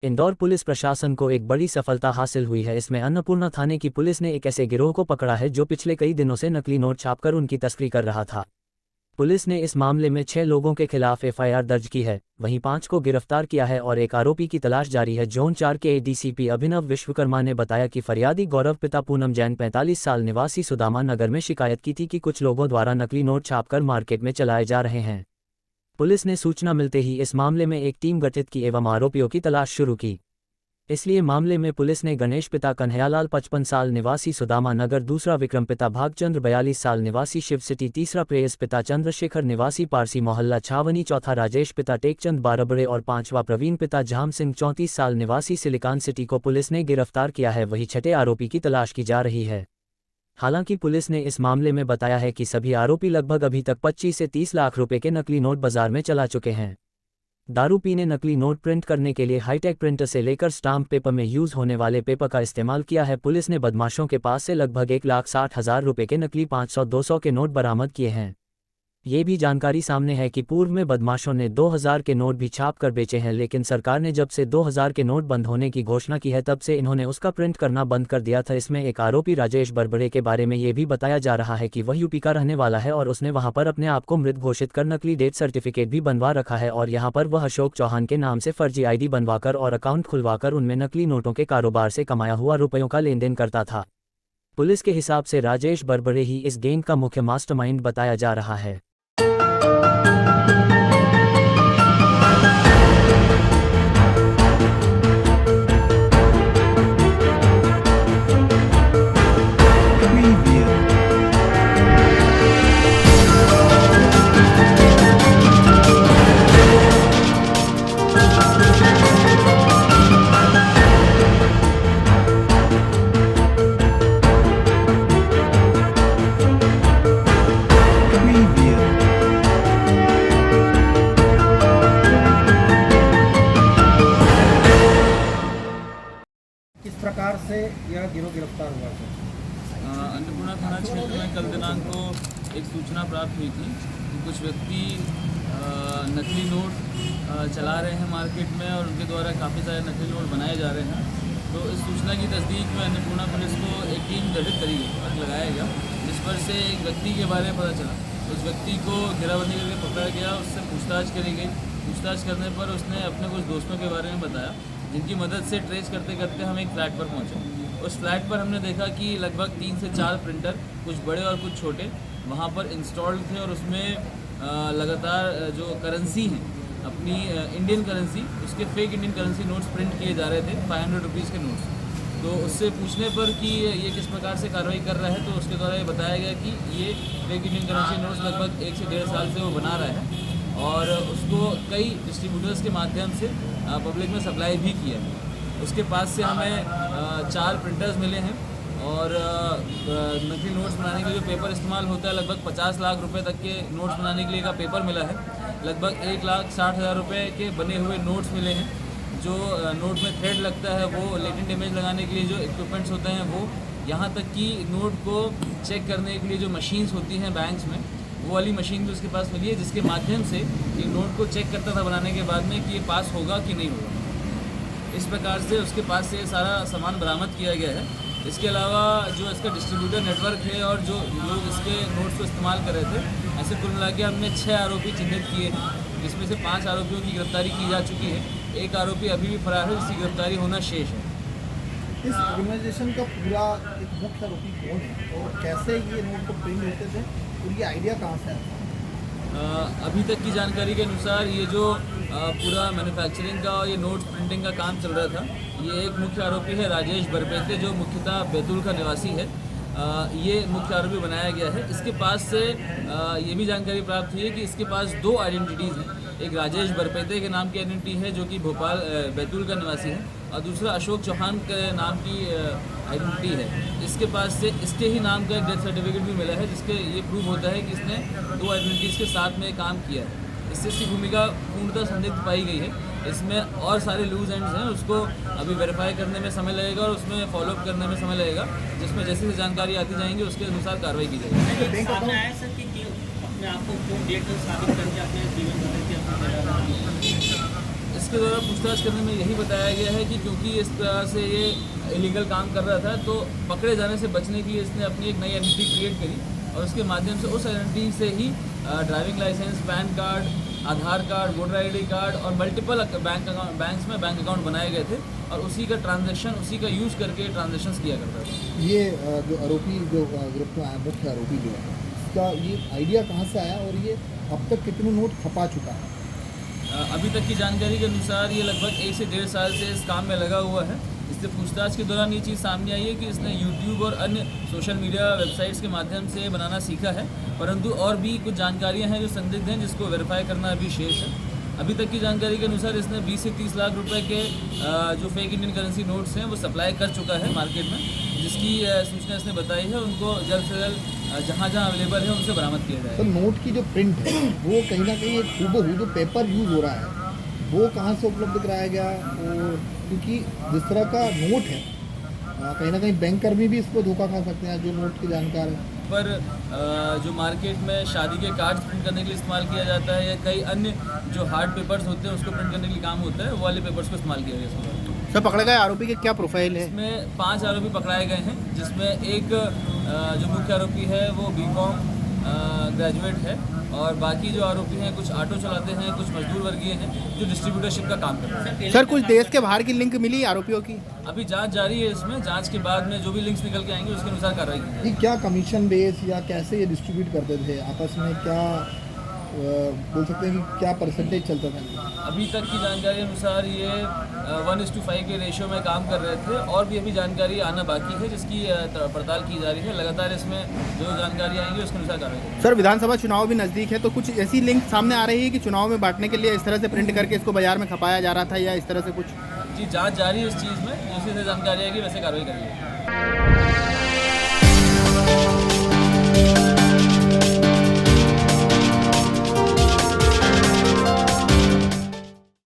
Indore police प्रशासन को एक बड़ी सफलता हासिल हुई है। इसमें अन्नपूर्णा थाने की पुलिस ने एक ऐसे गिरोह को पकड़ा है जो पिछले कई दिनों से नकली नोट छापकर उनकी तस्करी कर रहा था। पुलिस ने इस मामले में 6 लोगों के खिलाफ एफआईआर दर्ज की है, वहीं 5 को गिरफ्तार किया है और एक आरोपी की तलाश जारी है। जोन 4 के एडीसीपी अभिनव विश्वकर्मा ने बताया कि फरियादी गौरव पिता पूनम जैन 45 साल निवासी सुदामा नगर में शिकायत की थी कि कुछ लोगों द्वारा नकली नोट छापकर मार्केट में चलाए जा रहे हैं। पुलिस ने सूचना मिलते ही इस मामले में एक टीम गठित की एवं आरोपियों की तलाश शुरू की। इसलिए मामले में पुलिस ने गणेश पिता कन्हैयालाल 55 साल निवासी सुदामा नगर, दूसरा विक्रम पिता भागचंद्र 42 साल निवासी शिव सिटी, तीसरा प्रेयस पिता चंद्रशेखर निवासी पारसी मोहल्ला छावनी, चौथा राजेश पिता टेकचंद बारबड़े और पांचवा प्रवीण पिता झाम सिंह 34 साल निवासी सिलिकॉन सिटी को पुलिस ने गिरफ्तार किया है। वहीं छठे आरोपी की तलाश की जा रही है। हालांकि पुलिस ने इस मामले में बताया है कि सभी आरोपी लगभग अभी तक 25 से 30 लाख रुपए के नकली नोट बाजार में चला चुके हैं। दारू पीने नकली नोट प्रिंट करने के लिए हाईटेक प्रिंटर से लेकर स्टाम्प पेपर में यूज होने वाले पेपर का इस्तेमाल किया है। पुलिस ने बदमाशों के पास से लगभग 1,60,000 रुपए के नकली 500-200 के नोट बरामद किए हैं। ये भी जानकारी सामने है कि पूर्व में बदमाशों ने 2000 के नोट भी छाप कर बेचे हैं, लेकिन सरकार ने जब से 2000 के नोट बंद होने की घोषणा की है तब से इन्होंने उसका प्रिंट करना बंद कर दिया था। इसमें एक आरोपी राजेश बरबड़े के बारे में ये भी बताया जा रहा है कि वह यूपी का रहने वाला है और उसने वहां पर अपने आप को मृत घोषित कर नकली डेथ सर्टिफिकेट भी बनवा रखा है और यहाँ पर वह अशोक चौहान के नाम से फर्जी ID बनवाकर और अकाउंट खुलवाकर उनमें नकली नोटों के कारोबार से कमाया हुआ रुपयों का लेन देन करता था। पुलिस के हिसाब से राजेश बरबड़े ही इस गैंग का मुख्य मास्टरमाइंड बताया जा रहा है। किस प्रकार से यह गिरोह गिरफ्तार हुआ था? अन्नपूर्णा थाना क्षेत्र में कल दिनांक को एक सूचना प्राप्त हुई थी कि कुछ व्यक्ति नकली नोट चला रहे हैं मार्केट में और उनके द्वारा काफ़ी सारे नकली नोट बनाए जा रहे हैं। तो इस सूचना की तस्दीक में अन्नपूर्णा पुलिस को एक टीम गठित लगाया गया, जिस पर से एक व्यक्ति के बारे में पता चला। उस व्यक्ति को घेराबंदी करके पकड़ा गया, उससे पूछताछ करी गई। पूछताछ करने पर उसने अपने कुछ दोस्तों के बारे में बताया, जिनकी मदद से ट्रेस करते करते हम एक फ्लैट पर पहुंचे। उस फ्लैट पर हमने देखा कि लगभग 3 से 4 प्रिंटर, कुछ बड़े और कुछ छोटे, वहां पर इंस्टॉल्ड थे और उसमें लगातार जो करेंसी हैं अपनी इंडियन करेंसी, उसके fake Indian currency notes print किए जा रहे थे, 500 रुपीज़ के नोट्स। तो उससे पूछने पर कि ये किस प्रकार से कार्रवाई कर रहा है, तो उसके द्वारा ये बताया गया कि ये फेक इंडियन करेंसी नोट्स लगभग 1 से 1.5 साल से वो बना रहा है और उसको कई डिस्ट्रीब्यूटर्स के माध्यम से पब्लिक में सप्लाई भी किया है। उसके पास से हमें 4 प्रिंटर्स मिले हैं और नकली नोट्स बनाने के लिए जो पेपर इस्तेमाल होता है, लगभग 50 लाख रुपए तक के नोट्स बनाने के लिए का पेपर मिला है। लगभग 1,60,000 रुपये के बने हुए नोट्स मिले हैं। जो नोट में थ्रेड लगता है, वो लेटेंट इमेज लगाने के लिए जो इक्विपमेंट्स होते हैं, वो यहाँ तक कि नोट को चेक करने के लिए जो मशीन्स होती हैं बैंक्स में, वो वाली मशीन भी उसके पास मिली है, जिसके माध्यम से ये नोट को चेक करता था बनाने के बाद में कि ये पास होगा कि नहीं होगा। इस प्रकार से उसके पास से सारा सामान बरामद किया गया है। इसके अलावा जो इसका डिस्ट्रीब्यूटर नेटवर्क है और जो लोग इसके नोट्स को इस्तेमाल कर रहे थे, ऐसे कुल मिला के हमने 6 आरोपी चिन्हित किए हैं, जिसमें से 5 आरोपियों की गिरफ्तारी की जा चुकी है। एक आरोपी अभी भी फरार है, जिसकी गिरफ्तारी होना शेष है। इस ऑर्गेनाइजेशन का पूरा एक मुख्य आरोपी कौन है और कैसे ये नोट को प्रिंट होते थे और ये आइडिया कहाँ से आता है? अभी तक की जानकारी के अनुसार ये जो पूरा मैन्युफैक्चरिंग का और ये नोट प्रिंटिंग का काम चल रहा था, ये एक मुख्य आरोपी है राजेश बरबड़े, जो मुख्यतः बैतूल का निवासी है। ये मुख्य आरोपी बनाया गया है। इसके पास से ये भी जानकारी प्राप्त हुई है कि इसके पास 2 आइडेंटिटीज़ हैं। एक राजेश बरबड़े के नाम की आइडेंटिटी है, जो कि भोपाल बैतूल का निवासी है, और दूसरा अशोक चौहान के नाम की आइडेंटिटी है। इसके पास से इसके ही नाम का एक डेथ सर्टिफिकेट भी मिला है, जिसके ये प्रूव होता है कि इसने 2 आइडेंटिटीज़ के साथ में काम किया है। इससे इसकी भूमिका पूर्णतः संदिग्ध पाई गई है। इसमें और सारे लूज एंड्स हैं, उसको अभी वेरीफाई करने में समय लगेगा और उसमें फॉलोअप करने में समय लगेगा, जिसमें जैसे जैसे जानकारी आती जाएंगी उसके अनुसार कार्रवाई की जाएगी। सामने आया सर कि अपने आप को क्यों डेट साबित करके अपने जीवन बदल के अपना इसके द्वारा पूछताछ करने में यही बताया गया है कि क्योंकि इस तरह से ये इलीगल काम कर रहा था, तो पकड़े जाने से बचने के लिए इसने अपनी एक नई आइडेंटिटी क्रिएट करी और उसके माध्यम से उस आइडेंटिटी से ही ड्राइविंग लाइसेंस, पैन कार्ड, आधार कार्ड, वोटर आईडी कार्ड और मल्टीपल बैंक्स में बैंक अकाउंट बनाए गए थे और उसी का ट्रांजैक्शन, उसी का यूज़ करके ट्रांजैक्शंस किया करता था। ये जो आरोपी जो ग्रुप में आया, मुख्य आरोपी जो है, इसका ये आइडिया कहाँ से आया और ये अब तक कितने नोट खपा चुका है? अभी तक की जानकारी के अनुसार ये लगभग 1 से 1.5 साल से इस काम में लगा हुआ है। इससे पूछताछ के दौरान ये चीज़ सामने आई है कि इसने यूट्यूब और अन्य सोशल मीडिया वेबसाइट्स के माध्यम से बनाना सीखा है, परंतु और भी कुछ जानकारियां हैं जो संदिग्ध हैं, जिसको वेरीफाई करना अभी शेष है। अभी तक की जानकारी के अनुसार इसने 20 से 30 लाख रुपए के जो फेक इंडियन करेंसी नोट्स हैं वो सप्लाई कर चुका है मार्केट में, जिसकी सूचना इसने बताई है। उनको जल्द से जल्द जहाँ जहाँ अवेलेबल है उनसे बरामद किया जाएगा। तो नोट की जो प्रिंट है वो कहीं ना कहीं एक हूबहू जो पेपर यूज़ हो रहा है वो कहाँ से उपलब्ध कराया गया? और क्योंकि जिस तरह का नोट है कहीं ना कहीं बैंक कर्मी भी इस पर धोखा खा सकते हैं जो नोट के जानकार हैं। पर जो मार्केट में शादी के कार्ड्स प्रिंट करने के लिए इस्तेमाल किया जाता है या कई अन्य जो हार्ड पेपर्स होते हैं उसको प्रिंट करने के लिए काम होता है, वो वाले पेपर्स को इस्तेमाल किया गया है। सर, पकड़े गए आरोपी के क्या प्रोफाइल है? इसमें 5 आरोपी पकड़ाए गए हैं, जिसमें एक जो मुख्य आरोपी है वो बीकॉम ग्रेजुएट है और बाकी जो आरोपी हैं कुछ ऑटो चलाते हैं, कुछ मजदूर वर्गीय हैं जो डिस्ट्रीब्यूटरशिप का काम करते हैं। सर, कुछ देश के बाहर की लिंक मिली आरोपियों की? अभी जांच जारी है। इसमें जांच के बाद में जो भी लिंक्स निकल के आएंगे उसके अनुसार कार्रवाई की जाएगी। ये क्या कमीशन बेस या कैसे ये डिस्ट्रीब्यूट करते थे आपस में, क्या बोल सकते हैं कि क्या परसेंटेज चलता था? अभी तक की जानकारी अनुसार ये 1:5 के रेशियो में काम कर रहे थे और भी अभी जानकारी आना बाकी है, जिसकी पड़ताल की जा रही है। लगातार इसमें जो जानकारी आएंगी उसके अनुसार कार्रवाई करेंगे। सर, विधानसभा चुनाव भी नज़दीक है, तो कुछ ऐसी लिंक सामने आ रही है कि चुनाव में बांटने के लिए इस तरह से प्रिंट करके इसको बाजार में खपाया जा रहा था या इस तरह से कुछ? जी, जांच जारी है इस चीज़ में, जैसे जानकारी आएगी वैसे कार्रवाई करेंगे।